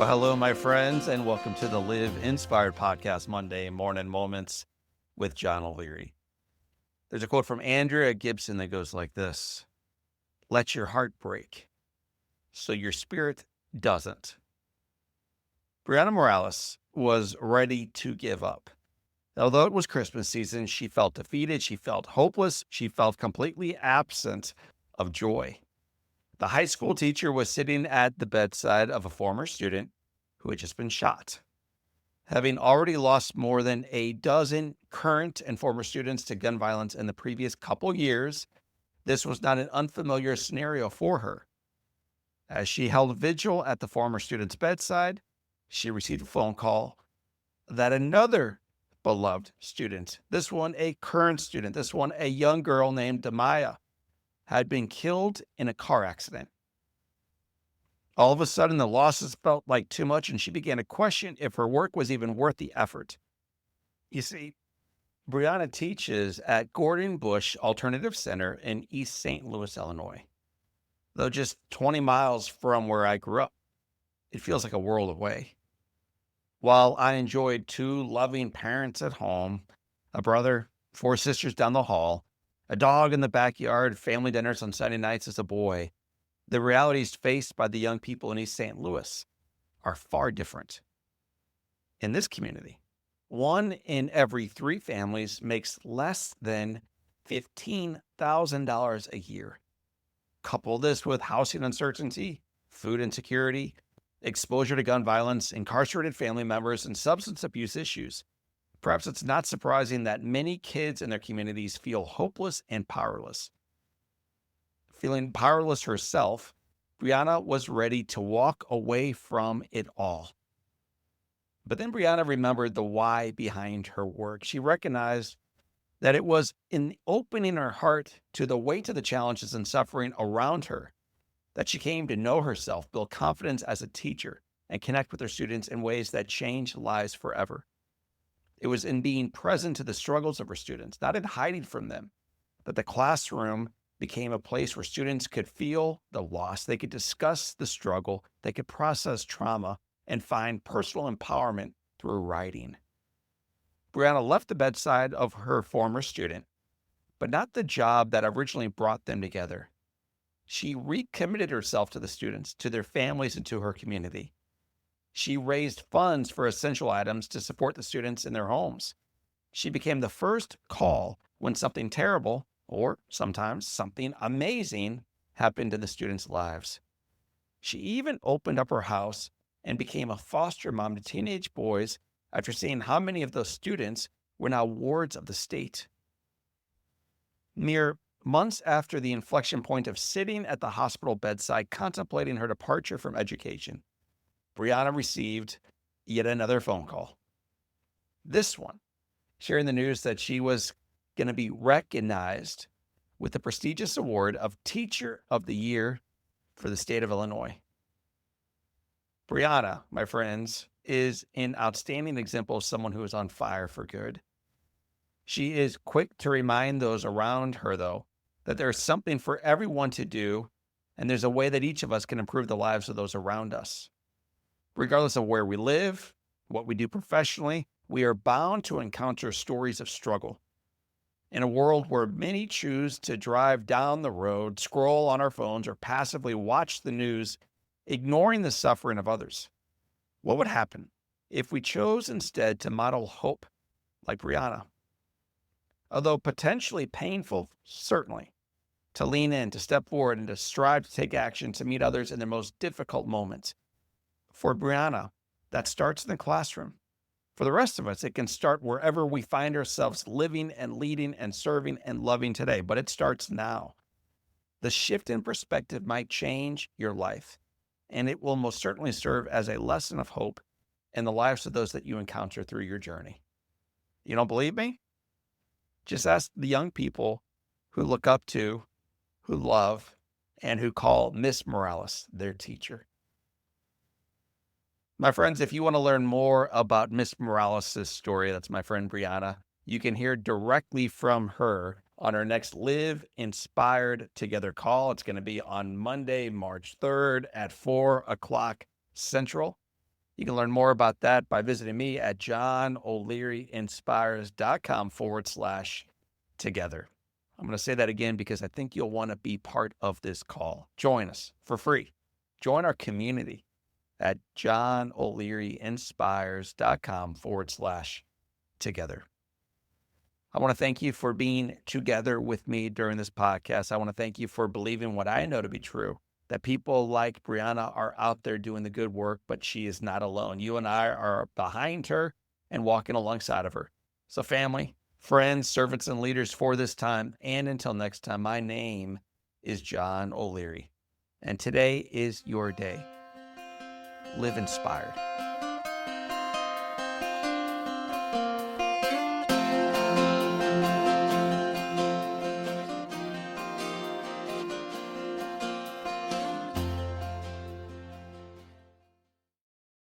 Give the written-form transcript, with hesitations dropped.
Well, hello, my friends, and welcome to the Live Inspired Podcast Monday Morning Moments with John O'Leary. There's a quote from Andrea Gibson that goes like this: "Let your heart break so your spirit doesn't." Briana Morales was ready to give up. Although it was Christmas season, she felt defeated, she felt hopeless, she felt completely absent of joy. The high school teacher was sitting at the bedside of a former student who had just been shot. Having already lost more than a dozen current and former students to gun violence in the previous couple years, this was not an unfamiliar scenario for her. As she held vigil at the former student's bedside, she received a phone call that another beloved student, this one a current student, this one a young girl named Demaya, had been killed in a car accident. All of a sudden, the losses felt like too much, and she began to question if her work was even worth the effort. You see, Briana teaches at Gordon Bush Alternative Center in East St. Louis, Illinois. Though just 20 miles from where I grew up, it feels like a world away. While I enjoyed two loving parents at home, a brother, four sisters down the hall, a dog in the backyard, family dinners on Sunday nights as a boy, the realities faced by the young people in East St. Louis are far different. In this community, 1 in every 3 families makes less than $15,000 a year. Couple this with housing uncertainty, food insecurity, exposure to gun violence, incarcerated family members, and substance abuse issues. Perhaps it's not surprising that many kids in their communities feel hopeless and powerless. Feeling powerless herself, Briana was ready to walk away from it all. But then Briana remembered the why behind her work. She recognized that it was in opening her heart to the weight of the challenges and suffering around her that she came to know herself, build confidence as a teacher, and connect with her students in ways that change lives forever. It was in being present to the struggles of her students, not in hiding from them, that the classroom became a place where students could feel the loss, they could discuss the struggle, they could process trauma, and find personal empowerment through writing. Briana left the bedside of her former student, but not the job that originally brought them together. She recommitted herself to the students, to their families, and to her community. She raised funds for essential items to support the students in their homes. She became the first call when something terrible, or sometimes something amazing, happened in the students' lives. She even opened up her house and became a foster mom to teenage boys after seeing how many of those students were now wards of the state. Mere months after the inflection point of sitting at the hospital bedside contemplating her departure from education, Briana received yet another phone call. This one, sharing the news that she was going to be recognized with the prestigious award of Teacher of the Year for the state of Illinois. Briana, my friends, is an outstanding example of someone who is on fire for good. She is quick to remind those around her, though, that there's something for everyone to do, and there's a way that each of us can improve the lives of those around us. Regardless of where we live, what we do professionally, we are bound to encounter stories of struggle. In a world where many choose to drive down the road, scroll on our phones, or passively watch the news, ignoring the suffering of others, what would happen if we chose instead to model hope like Briana? Although potentially painful, certainly, to lean in, to step forward, and to strive to take action to meet others in their most difficult moments. For Briana, that starts in the classroom. For the rest of us, it can start wherever we find ourselves living and leading and serving and loving today, but it starts now. The shift in perspective might change your life, and it will most certainly serve as a lesson of hope in the lives of those that you encounter through your journey. You don't believe me? Just ask the young people who look up to, who love, and who call Miss Morales their teacher. My friends, if you want to learn more about Miss Morales' story, that's my friend Briana, you can hear directly from her on our next Live Inspired Together call. It's going to be on Monday, March 3rd at 4 o'clock Central. You can learn more about that by visiting me at johnolearyinspires.com/together. I'm going to say that again because I think you'll want to be part of this call. Join us for free. Join our community at johnolearyinspires.com/together. I want to thank you for being together with me during this podcast. I want to thank you for believing what I know to be true, that people like Briana are out there doing the good work, but she is not alone. You and I are behind her and walking alongside of her. So family, friends, servants, and leaders, for this time and until next time, my name is John O'Leary, and today is your day. Live inspired.